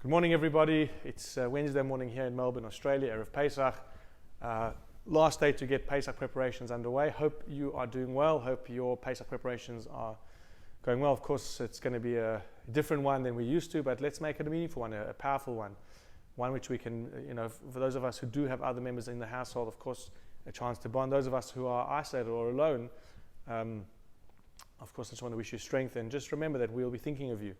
Good morning, everybody. It's Wednesday morning here in Melbourne, Australia, Erev Pesach. Last day to get Pesach preparations underway. Hope you are doing well. Hope your Pesach preparations are going well. Of course, it's going to be a different one than we used to, but let's make it a meaningful one, a powerful one which we can, for those of us who do have other members in the household, of course, a chance to bond. Those of us who are isolated or alone, of course, I just want to wish you strength, and just remember that we'll be thinking of you.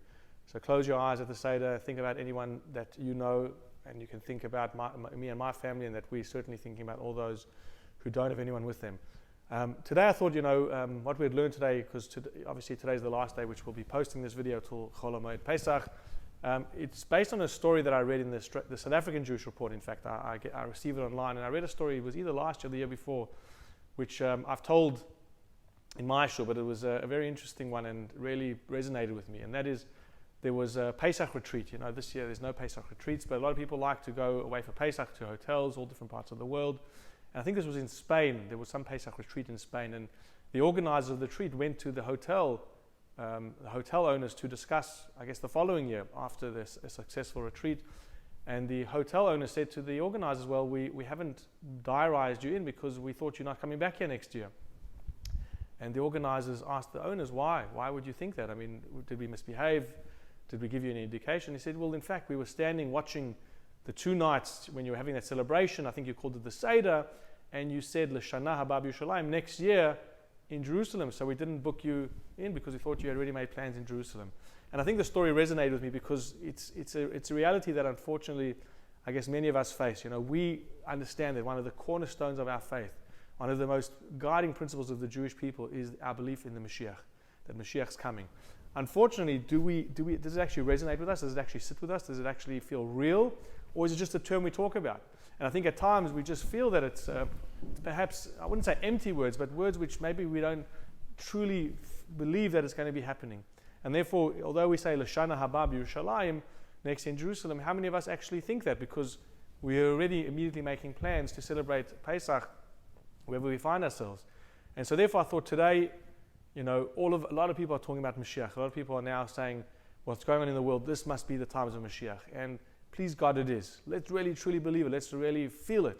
So close your eyes at the Seder, think about anyone that you know, and you can think about me and my family, and that we're certainly thinking about all those who don't have anyone with them. Today I thought, what we'd learned today, because obviously today's the last day which we'll be posting this video till Chol HaMoed Pesach. It's based on a story that I read in the South African Jewish Report. In fact, I received it online, and I read a story, it was either last year or the year before, which I've told in my shul, but it was a very interesting one and really resonated with me, and that is, there was a Pesach retreat. This year there's no Pesach retreats, but a lot of people like to go away for Pesach to hotels, all different parts of the world. And I think this was in Spain. There was some Pesach retreat in Spain, and the organizers of the retreat went to the hotel owners to discuss, I guess, the following year after this a successful retreat. And the hotel owner said to the organizers, well, we haven't diarized you in because we thought you're not coming back here next year. And the organizers asked the owners, why? Why would you think that? I mean, did we misbehave? Did we give you any indication? He said, well, in fact, we were standing watching the 2 nights when you were having that celebration. I think you called it the Seder, and you said, L'Shana Haba B'Yerushalayim, next year in Jerusalem. So we didn't book you in because we thought you had already made plans in Jerusalem. And I think the story resonated with me because it's a reality that unfortunately, I guess many of us face. We understand that one of the cornerstones of our faith, one of the most guiding principles of the Jewish people is our belief in the Moshiach, that Moshiach's coming. Unfortunately, does it actually resonate with us? Does it actually sit with us? Does it actually feel real? Or is it just a term we talk about? And I think at times we just feel that it's perhaps, I wouldn't say empty words, but words which maybe we don't truly believe that it's going to be happening. And therefore, although we say L'Shana Haba B'Yerushalayim, next in Jerusalem, how many of us actually think that? Because we are already immediately making plans to celebrate Pesach wherever we find ourselves. And so therefore I thought today, a lot of people are talking about Moshiach. A lot of people are now saying, what's going on in the world, this must be the times of Moshiach. And please God, it is. Let's really truly believe it. Let's really feel it.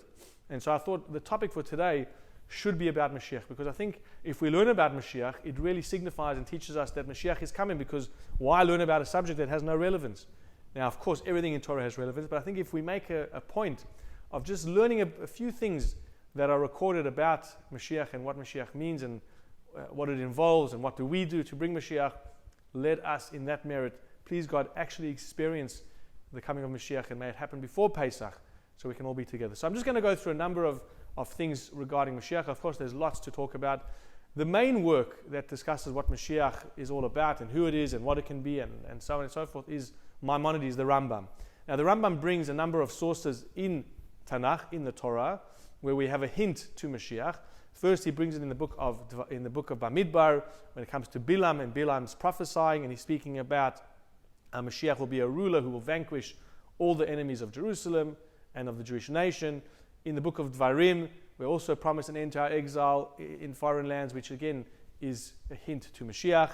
And so I thought the topic for today should be about Moshiach, because I think if we learn about Moshiach, it really signifies and teaches us that Moshiach is coming, because why learn about a subject that has no relevance? Now, of course, everything in Torah has relevance, but I think if we make a point of just learning a few things that are recorded about Moshiach and what Moshiach means and what it involves and what do we do to bring Moshiach, let us in that merit, please God, actually experience the coming of Moshiach, and may it happen before Pesach so we can all be together. So I'm just going to go through a number of things regarding Moshiach. Of course, there's lots to talk about. The main work that discusses what Moshiach is all about and who it is and what it can be and so on and so forth is Maimonides, the Rambam. Now the Rambam brings a number of sources in Tanakh, in the Torah, where we have a hint to Moshiach. First, he brings it in the book of Bamidbar, when it comes to Bilam, and Bilam's prophesying, and he's speaking about Mashiach will be a ruler who will vanquish all the enemies of Jerusalem and of the Jewish nation. In the book of Dvarim, we're also promised an end to our exile in foreign lands, which again is a hint to Mashiach.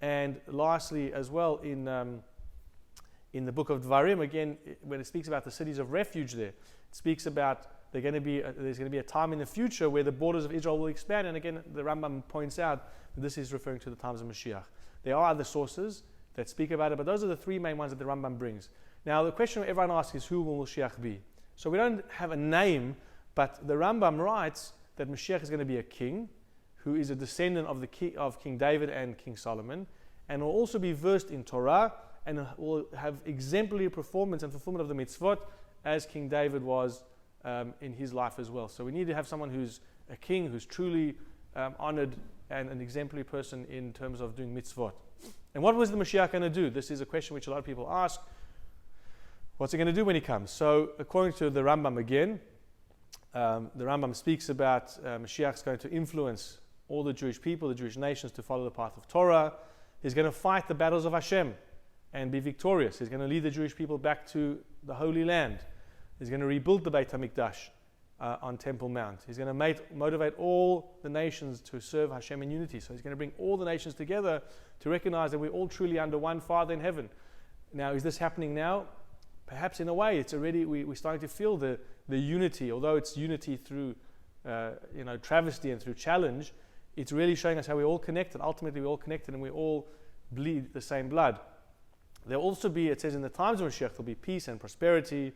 And lastly, as well, in the book of Dvarim, again, when it speaks about the cities of refuge there, it speaks about there's going to be a time in the future where the borders of Israel will expand. And again, the Rambam points out that this is referring to the times of Mashiach. There are other sources that speak about it, but those are the 3 main ones that the Rambam brings. Now, the question everyone asks is, who will Mashiach be? So we don't have a name, but the Rambam writes that Mashiach is going to be a king who is a descendant of King David and King Solomon, and will also be versed in Torah and will have exemplary performance and fulfillment of the mitzvot as King David was in his life as well. So we need to have someone who's a king, who's truly honored and an exemplary person in terms of doing mitzvot. And what was the Mashiach going to do? This is a question which a lot of people ask. What's he going to do when he comes? So according to the Rambam again, the Rambam speaks about Mashiach's going to influence all the Jewish people, the Jewish nations, to follow the path of Torah. He's going to fight the battles of Hashem and be victorious. He's going to lead the Jewish people back to the Holy Land. He's going to rebuild the Beit HaMikdash on Temple Mount. He's going to motivate all the nations to serve Hashem in unity. So he's going to bring all the nations together to recognize that we're all truly under one Father in heaven. Now, is this happening now? perhaps in a way it's already, we're starting to feel the unity, although it's unity through travesty and through challenge. It's really showing us how we're all connected. Ultimately, we're all connected and we all bleed the same blood. There'll also be, it says in the times of Moshiach, there'll be peace and prosperity.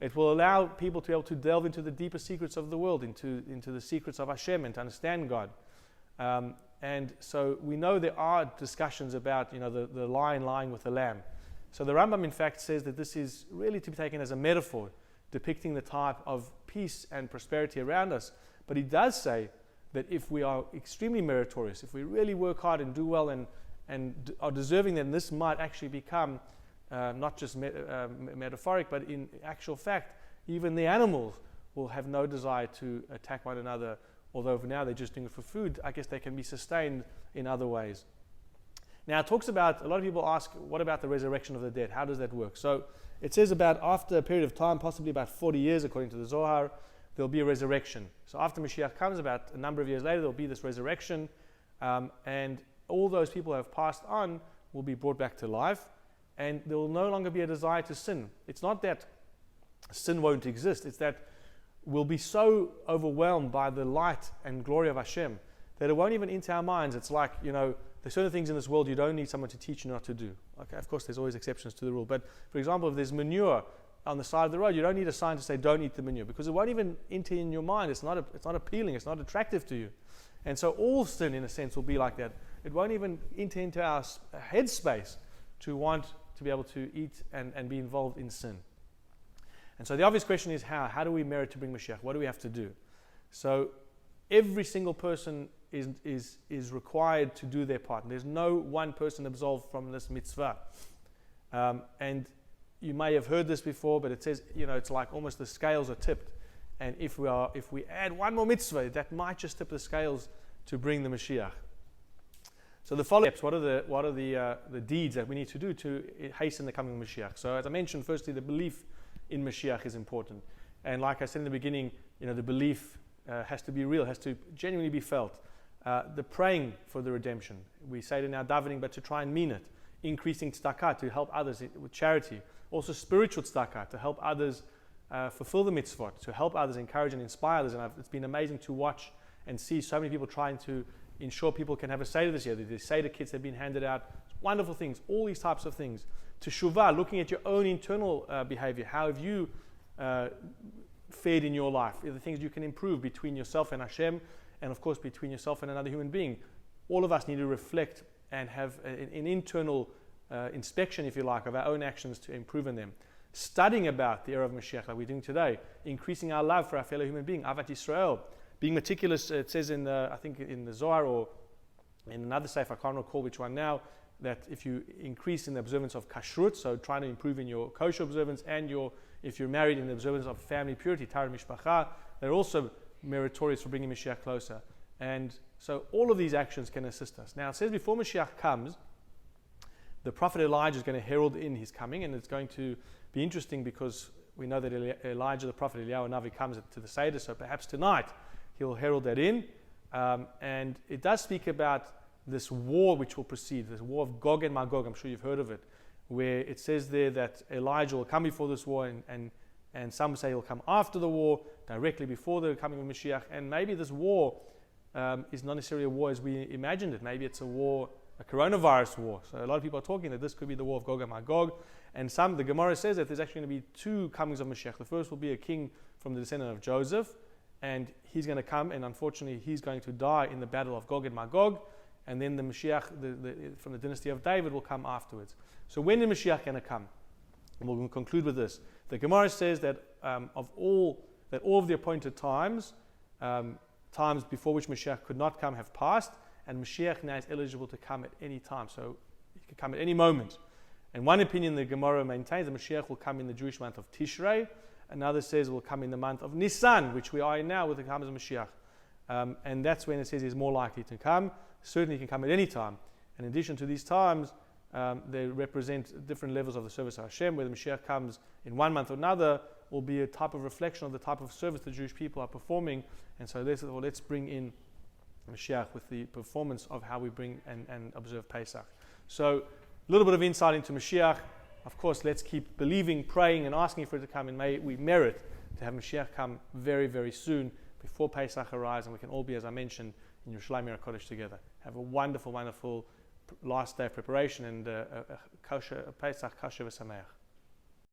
It will allow people to be able to delve into the deeper secrets of the world, into the secrets of Hashem, and to understand God. And so we know there are discussions about, the lion lying with the lamb. So the Rambam, in fact, says that this is really to be taken as a metaphor, depicting the type of peace and prosperity around us. But he does say that if we are extremely meritorious, if we really work hard and do well and are deserving, then this might actually become not just metaphoric, but in actual fact, even the animals will have no desire to attack one another. Although for now they're just doing it for food, I guess they can be sustained in other ways. Now it talks about, a lot of people ask, what about the resurrection of the dead? How does that work? So it says about after a period of time, possibly about 40 years according to the Zohar, there'll be a resurrection. So after Mashiach comes, about a number of years later, there'll be this resurrection, and all those people who have passed on will be brought back to life, and there will no longer be a desire to sin. It's not that sin won't exist, it's that we'll be so overwhelmed by the light and glory of Hashem that it won't even enter our minds. It's like, there's certain things in this world you don't need someone to teach you not to do. Okay, of course, there's always exceptions to the rule. But for example, if there's manure on the side of the road, you don't need a sign to say don't eat the manure, because it won't even enter in your mind. It's not appealing. It's not attractive to you. And so all sin, in a sense, will be like that. It won't even enter into our headspace to want to be able to eat and be involved in sin. And so the obvious question is how? How do we merit to bring Mashiach? What do we have to do? So every single person is required to do their part. And there's no one person absolved from this mitzvah. And you may have heard this before, but it says, it's like almost the scales are tipped. And if we add one more mitzvah, that might just tip the scales to bring the Mashiach. So the following steps, what are the deeds that we need to do to hasten the coming of Mashiach? So as I mentioned, firstly, the belief in Mashiach is important. And like I said in the beginning, the belief has to be real, has to genuinely be felt. The praying for the redemption, we say it in our davening, but to try and mean it. Increasing tzedakah to help others with charity. Also spiritual tzedakah to help others fulfill the mitzvot, to help others, encourage and inspire others. And it's been amazing to watch and see so many people trying to ensure people can have a Seder this year. The Seder kits have been handed out. Wonderful things, all these types of things. To Shuvah, looking at your own internal behavior. How have you fared in your life? The things you can improve between yourself and Hashem, and of course between yourself and another human being. All of us need to reflect and have an internal inspection, if you like, of our own actions to improve in them. Studying about the era of Mashiach like we're doing today. Increasing our love for our fellow human being, Avat Yisrael. Being meticulous, it says I think in the Zohar or in another sefer, I can't recall which one now, that if you increase in the observance of kashrut, so trying to improve in your kosher observance, and if you're married, in the observance of family purity, Tara Mishpacha, they're also meritorious for bringing Mashiach closer. And so all of these actions can assist us. Now it says before Mashiach comes, the prophet Elijah is going to herald in his coming, and it's going to be interesting because we know that Elijah, the prophet Eliyahu Navi, comes to the Seder, so perhaps tonight he'll herald that in. And it does speak about this war which will proceed, this war of Gog and Magog. I'm sure you've heard of it, where it says there that Elijah will come before this war, and some say he'll come after the war, directly before the coming of Mashiach. And maybe this war is not necessarily a war as we imagined it. Maybe it's a war, a coronavirus war. So a lot of people are talking that this could be the war of Gog and Magog. And the Gemara says that there's actually going to be two comings of Mashiach. The first will be a king from the descendant of Joseph, and he's going to come, and unfortunately he's going to die in the battle of Gog and Magog. And then the Mashiach from the dynasty of David will come afterwards. So when is Mashiach going to come? And we'll conclude with this. The Gemara says that all of the appointed times before which Mashiach could not come, have passed, and Mashiach now is eligible to come at any time. So he can come at any moment. And one opinion the Gemara maintains that Mashiach will come in the Jewish month of Tishrei. Another says it will come in the month of Nisan, which we are in now with the coming of Mashiach. And that's when it says he's more likely to come. Certainly he can come at any time. And in addition to these times, they represent different levels of the service of Hashem. Whether Mashiach comes in one month or another will be a type of reflection of the type of service the Jewish people are performing. And so let's bring in Mashiach with the performance of how we bring and observe Pesach. So a little bit of insight into Mashiach. of course, let's keep believing, praying, and asking for it to come, and may we merit to have Moshiach come very, very soon before Pesach arrives, and we can all be, as I mentioned, in Yerushalayim Mir HaKodesh together. Have a wonderful, wonderful last day of preparation, and a Pesach kosher v'sameach.